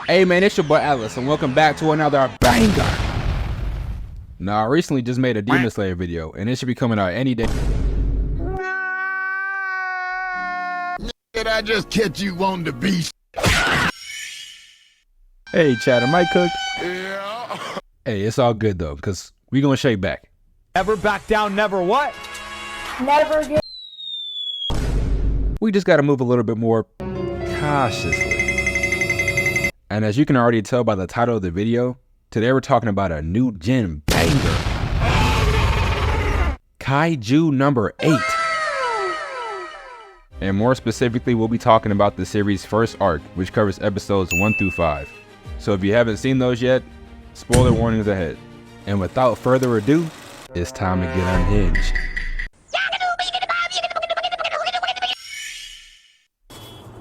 Hey man, it's your boy Atlas, and welcome back to another banger. Now, I recently just made a Demon Slayer video, and it should be coming out any day. Did I just catch you on the beach? Hey Chad, am I cooked? Yeah. Hey, it's all good though, because we gonna shake back. Never back down, never what? Never again. We just gotta move a little bit more cautiously. And as you can already tell by the title of the video, today we're talking about a new gen banger. Kaiju number 8. And more specifically, we'll be talking about the series' first arc, which covers episodes 1 through 5. So if you haven't seen those yet, spoiler warnings ahead. And without further ado, it's time to get unhinged.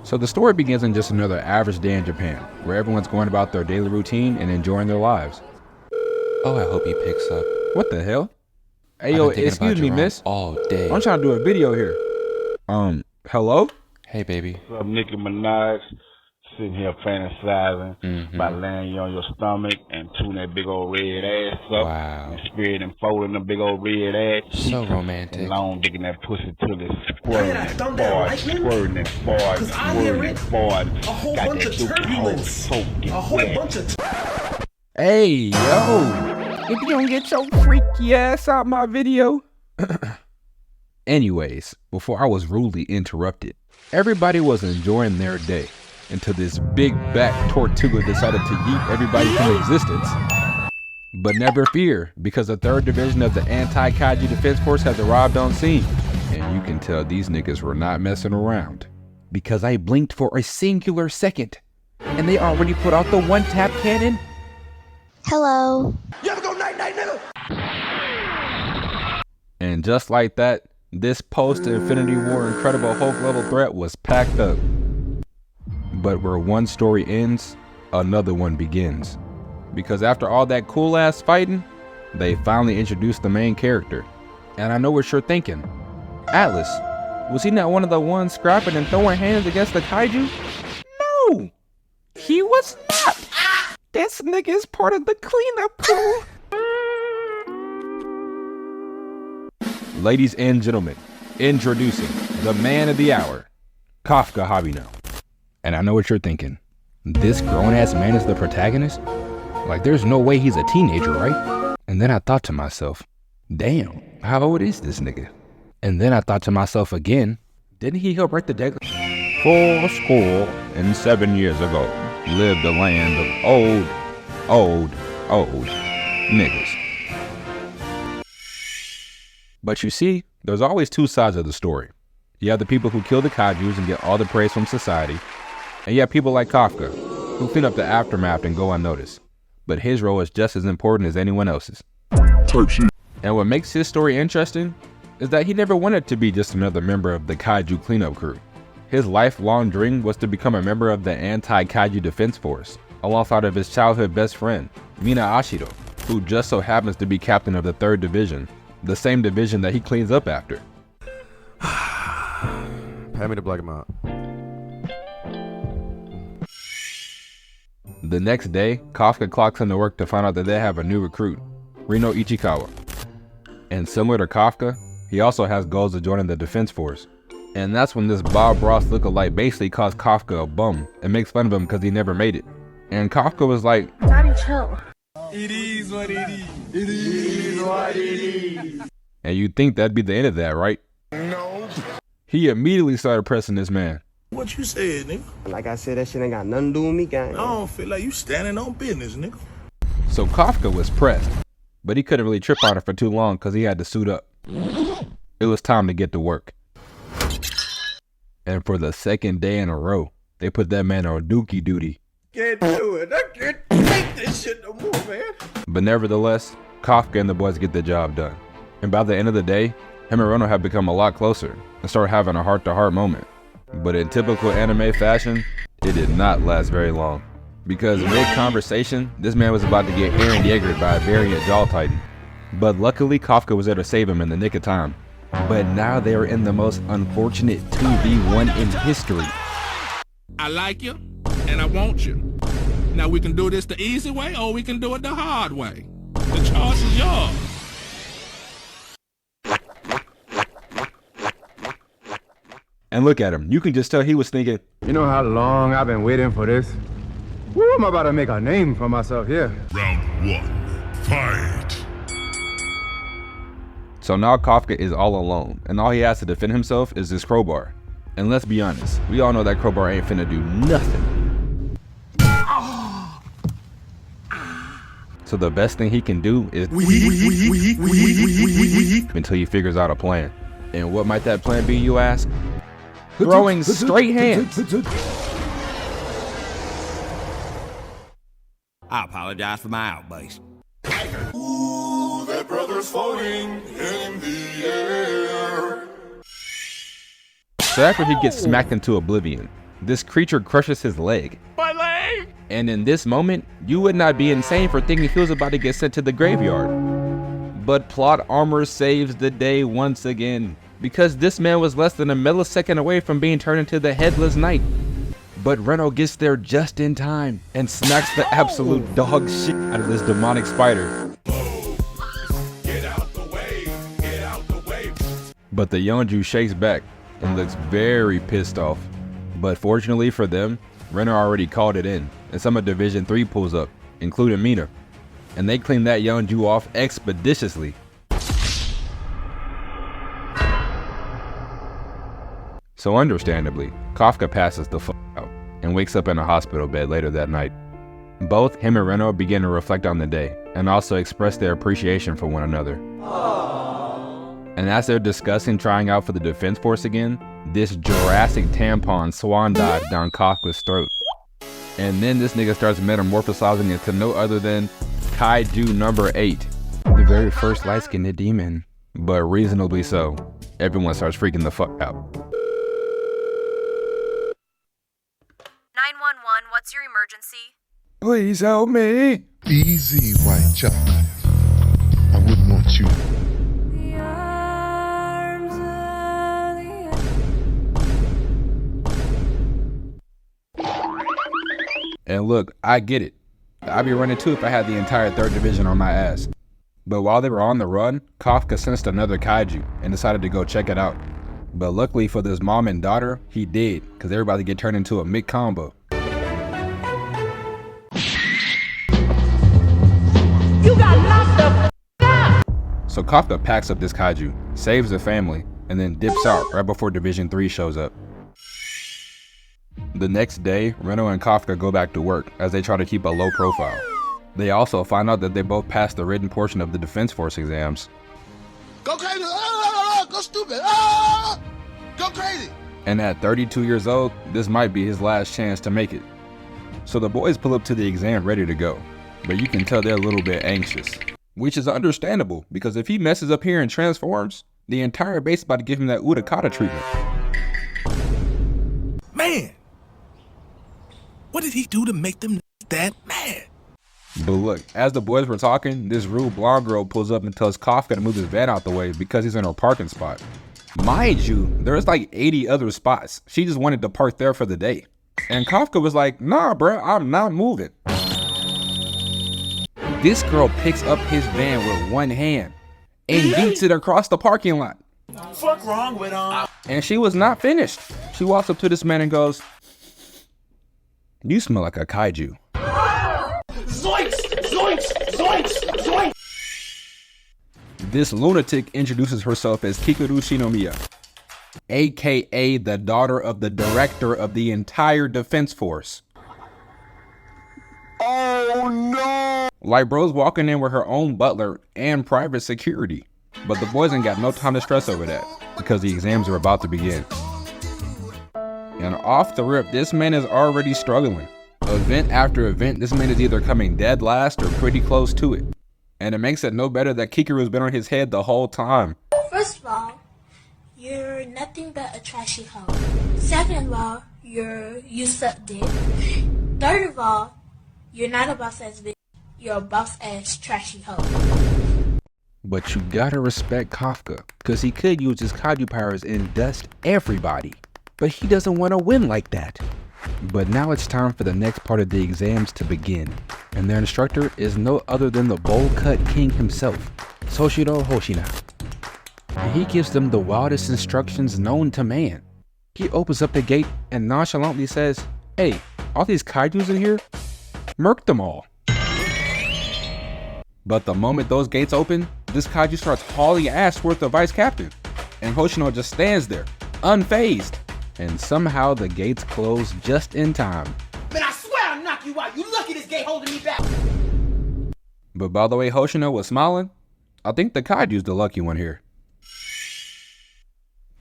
So the story begins in just another average day in Japan, where everyone's going about their daily routine and enjoying their lives. Oh, I hope he picks up. What the hell? Hey yo, excuse me, miss. All day. I'm trying to do a video here. Hello? Hey, baby. What's up, Nicki Minaj? Sitting here fantasizing by laying you on your stomach and tuning that big old red ass up. Wow. And spirit and folding the big old red ass. So romantic. And long digging that pussy till it's squirting and squirting and squirting and squirting. A whole bunch of turbulence. A whole bunch of. Hey yo, if you don't get your freaky ass out my video. Anyways, before I was rudely interrupted, everybody was enjoying their day until this big back Tortuga decided to yeet everybody from existence. But never fear, because the 3rd division of the Anti-Kaiju Defense Force has arrived on scene. And you can tell these niggas were not messing around, because I blinked for a singular second, and they already put out the one-tap cannon. Hello. You ever go night-night, nigga? And just like that, this post-Infinity War Incredible Hulk level threat was packed up. But where one story ends, another one begins. Because after all that cool ass fighting, they finally introduced the main character. And I know what you're thinking. Atlas, was he not one of the ones scrapping and throwing hands against the kaiju? No, he was not. This nigga is part of the cleanup crew. Ladies and gentlemen, introducing the man of the hour, Kafka Habino. And I know what you're thinking. This grown-ass man is the protagonist? Like, there's no way he's a teenager, right? And then I thought to myself, damn, how old is this nigga? And then I thought to myself again, didn't he help write the Declaration? 407 years ago, lived the land of old niggas. But you see, there's always two sides of the story. You have the people who kill the kaijus and get all the praise from society, and you have people like Kafka, who clean up the aftermath and go unnoticed. But his role is just as important as anyone else's. And what makes his story interesting is that he never wanted to be just another member of the kaiju cleanup crew. His lifelong dream was to become a member of the Anti-Kaiju Defense Force, alongside of his childhood best friend, Mina Ashido, who just so happens to be captain of the 3rd Division, the same division that he cleans up after. Pay me to black him out. The next day, Kafka clocks into work to find out that they have a new recruit, Rino Ichikawa. And similar to Kafka, he also has goals of joining the Defense Force. And that's when this Bob Ross lookalike basically calls Kafka a bum and makes fun of him because he never made it. And Kafka was like, Daddy, chill. It is what it is. It is what it is. and you'd think that'd be the end of that, right? No. He immediately started pressing this man. What you said, nigga? Like I said, that shit ain't got nothing to do with me, gang. I don't feel like you standing on business, nigga. So Kafka was pressed, but he couldn't really trip on it for too long because he had to suit up. It was time to get to work. And for the 2nd day in a row, they put that man on dookie duty. Can't do it. I can't take this shit no more, man. But nevertheless, Kafka and the boys get the job done. And by the end of the day, him and Rono have become a lot closer and started having a heart-to-heart moment. But in typical anime fashion, it did not last very long. Because mid-conversation, this man was about to get Eren Yeagered by a variant Jaw Titan. But luckily, Kafka was there to save him in the nick of time. But now they are in the most unfortunate 2v1 in history. I like you, and I want you. Now we can do this the easy way or we can do it the hard way. The choice is yours. And look at him. You can just tell he was thinking, You know how long I've been waiting for this? Woo, I'm about to make a name for myself here. Round one, fight. so now Kafka is all alone, and all he has to defend himself is this crowbar. And let's be honest, we all know that crowbar ain't finna do nothing. So the best thing he can do is until he figures out a plan. And what might that plan be, you ask? Throwing straight hands. I apologize for my outburst. Ooh, that brother's floating in the air. So after he gets smacked into oblivion, this creature crushes his leg. My leg! And in this moment, you would not be insane for thinking he was about to get sent to the graveyard. But plot armor saves the day once again, because this man was less than a millisecond away from being turned into the Headless Knight. But Reno gets there just in time and smacks the absolute dog shit out of this demonic spider. Get out the way, get out the way. But the young Jew shakes back and looks very pissed off. But fortunately for them, Renner already called it in, and some of Division 3 pulls up, including Mina. And they clean that young Jew off expeditiously. So understandably, Kafka passes the fuck out and wakes up in a hospital bed later that night. Both him and Reno begin to reflect on the day and also express their appreciation for one another. And as they're discussing trying out for the Defense Force again, this Jurassic tampon swan dives down Kafka's throat. And then this nigga starts metamorphosizing into no other than Kaiju number 8, the very first light-skinned demon. But reasonably so, everyone starts freaking the fuck out. 911, what's your emergency? Please help me. Easy, white chocolate. I wouldn't want you. And look, I get it. I'd be running too if I had the entire 3rd Division on my ass. But while they were on the run, Kafka sensed another kaiju and decided to go check it out. But luckily for this mom and daughter, he did, because they were about to get turned into a mid combo. You got locked the f*** up! So Kafka packs up this kaiju, saves the family, and then dips out right before Division 3 shows up. The next day, Reno and Kafka go back to work as they try to keep a low profile. They also find out that they both passed the written portion of the Defense Force exams. Go crazy! Go stupid! Go crazy! And at 32 years old, this might be his last chance to make it. So the boys pull up to the exam ready to go, but you can tell they're a little bit anxious. Which is understandable, because if he messes up here and transforms, the entire base is about to give him that Utakata treatment. Man! What did he do to make them that mad? But look, as the boys were talking, this rude blonde girl pulls up and tells Kafka to move his van out the way because he's in her parking spot. Mind you, there's like 80 other spots. She just wanted to park there for the day. And Kafka was like, nah bruh, I'm not moving. This girl picks up his van with one hand and yeets it across the parking lot. Fuck wrong with him? And she was not finished. She walks up to this man and goes, "You smell like a kaiju." Zoinks! Zoinks! Zoinks! Zoinks! This lunatic introduces herself as Kikaru Shinomiya, aka the daughter of the director of the entire Defense Force. Oh no! Like bro's walking in with her own butler and private security. But the boys ain't got no time to stress over that, because the exams are about to begin. And off the rip, this man is already struggling. Event after event, this man is either coming dead last or pretty close to it. And it makes it no better that Kikaru's been on his head the whole time. First of all, you're nothing but a trashy hoe. Second of all, you suck dick. Third of all, you're not a boss ass bitch. You're a boss ass trashy hoe. But you gotta respect Kafka, cause he could use his kaiju powers and dust everybody. But he doesn't want to win like that. But now it's time for the next part of the exams to begin, and their instructor is no other than the bowl-cut king himself, Soshiro Hoshina. And he gives them the wildest instructions known to man. He opens up the gate and nonchalantly says, "Hey, all these kaijus in here? Murk them all." But the moment those gates open, this kaiju starts hauling ass towards the vice captain, and Hoshino just stands there, unfazed. And somehow the gates close just in time. Man, I swear I'll knock you out. You lucky this gate holding me back. But by the way Hoshino was smiling, I think the kaiju's the lucky one here.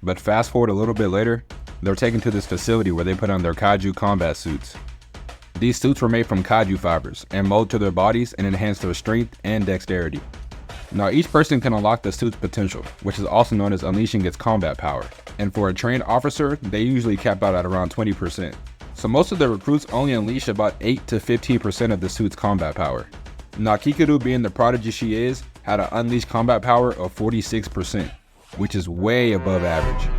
But fast forward a little bit later, they're taken to this facility where they put on their kaiju combat suits. These suits were made from kaiju fibers and molded to their bodies and enhanced their strength and dexterity. Now each person can unlock the suit's potential, which is also known as unleashing its combat power. And for a trained officer, they usually cap out at around 20%. So most of the recruits only unleash about 8 to 15% of the suit's combat power. Now Kikaru, being the prodigy she is, had an unleashed combat power of 46%, which is way above average.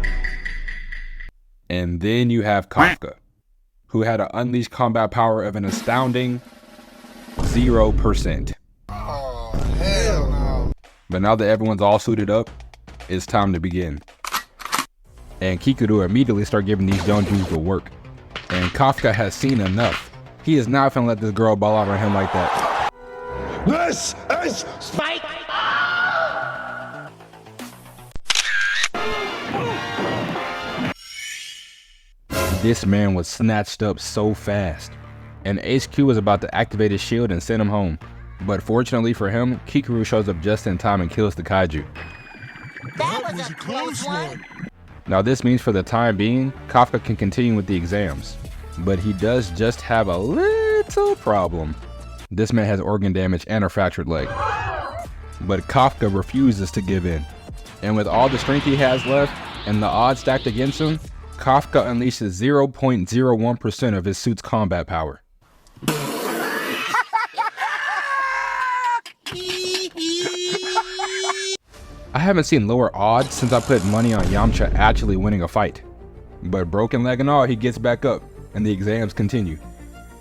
And then you have Kafka, who had an unleashed combat power of an astounding 0%. Oh, hell no. But now that everyone's all suited up, it's time to begin. And Kikaru immediately start giving these Jonjus the work. And Kafka has seen enough. He is not gonna let this girl ball out on him like that. This is Spike. This man was snatched up so fast. And HQ was about to activate his shield and send him home. But fortunately for him, Kikaru shows up just in time and kills the kaiju. That was a close one. Now this means for the time being, Kafka can continue with the exams. But he does just have a little problem. This man has organ damage and a fractured leg. But Kafka refuses to give in. And with all the strength he has left, and the odds stacked against him, Kafka unleashes 0.01% of his suit's combat power. I haven't seen lower odds since I put money on Yamcha actually winning a fight. But broken leg and all, he gets back up, and the exams continue.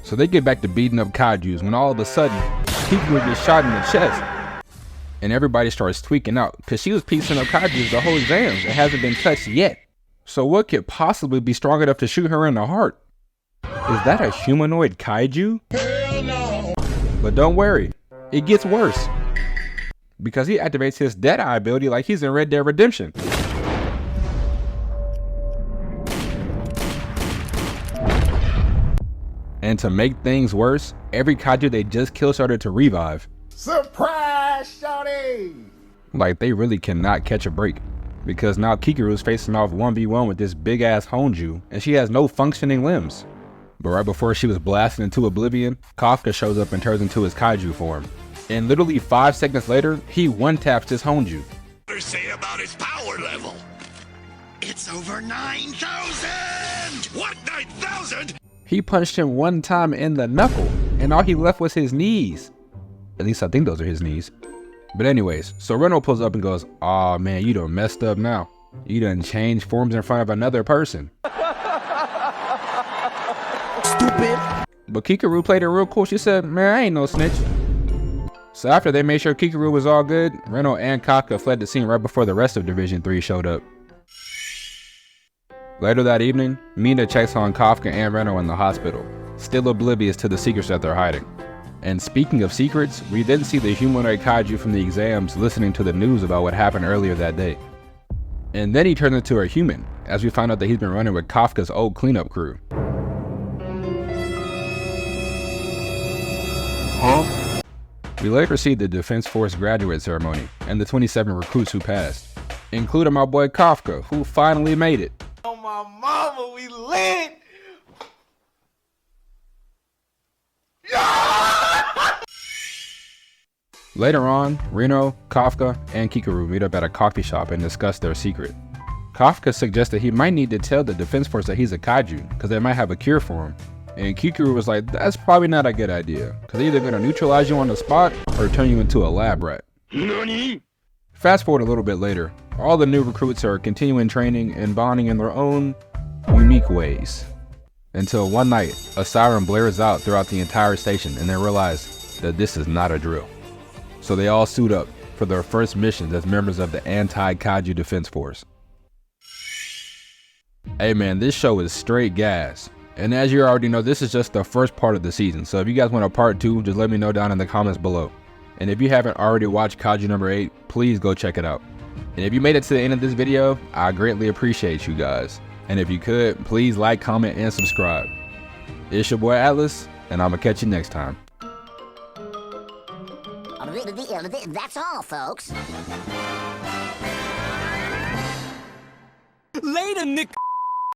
So they get back to beating up kaijus when all of a sudden, Kikaru gets shot in the chest. And everybody starts tweaking out, because she was piecing up kaijus the whole exams and hasn't been touched yet. So what could possibly be strong enough to shoot her in the heart? Is that a humanoid kaiju? Hell no. But don't worry, it gets worse. Because he activates his Deadeye ability like he's in Red Dead Redemption. And to make things worse, every kaiju they just killed started to revive. Surprise, shorty. Like they really cannot catch a break. Because now Kikaru is facing off 1v1 with this big ass Honju, and she has no functioning limbs. But right before she was blasted into oblivion, Kafka shows up and turns into his kaiju form. And literally 5 seconds later, he one-taps his Honju. What do you say about his power level? It's over 9,000! What, 9,000? He punched him one time in the knuckle, and all he left was his knees. At least I think those are his knees. But anyways, so Reno pulls up and goes, "Aw man, you done messed up now. You done changed forms in front of another person." Stupid. But Kikaru played it real cool. She said, "Man, I ain't no snitch." So after they made sure Kikaru was all good, Reno and Kafka fled the scene right before the rest of Division 3 showed up. Later that evening, Mina checks on Kafka and Reno in the hospital, still oblivious to the secrets that they're hiding. And speaking of secrets, we then see the humanoid kaiju from the exams listening to the news about what happened earlier that day. And then he turns into a human, as we find out that he's been running with Kafka's old cleanup crew. Huh? We later see the Defense Force graduate ceremony and the 27 recruits who passed, including my boy Kafka, who finally made it. Oh my mama, we lit! Later on, Reno, Kafka, and Kikaru meet up at a coffee shop and discuss their secret. Kafka suggests that he might need to tell the Defense Force that he's a kaiju, because they might have a cure for him. And Kikaru was like, that's probably not a good idea, because they're either going to neutralize you on the spot or turn you into a lab rat. Nani? Fast forward a little bit later, all the new recruits are continuing training and bonding in their own unique ways. Until one night, a siren blares out throughout the entire station and they realize that this is not a drill. So they all suit up for their first mission as members of the Anti-Kaiju Defense Force. Hey man, this show is straight gas. And as you already know, this is just the first part of the season. So if you guys want a part 2, just let me know down in the comments below. And if you haven't already watched Kaiju number 8, please go check it out. And if you made it to the end of this video, I greatly appreciate you guys. And if you could, please like, comment, and subscribe. It's your boy Atlas, and I'm gonna catch you next time. That's all, folks. Later, Nick.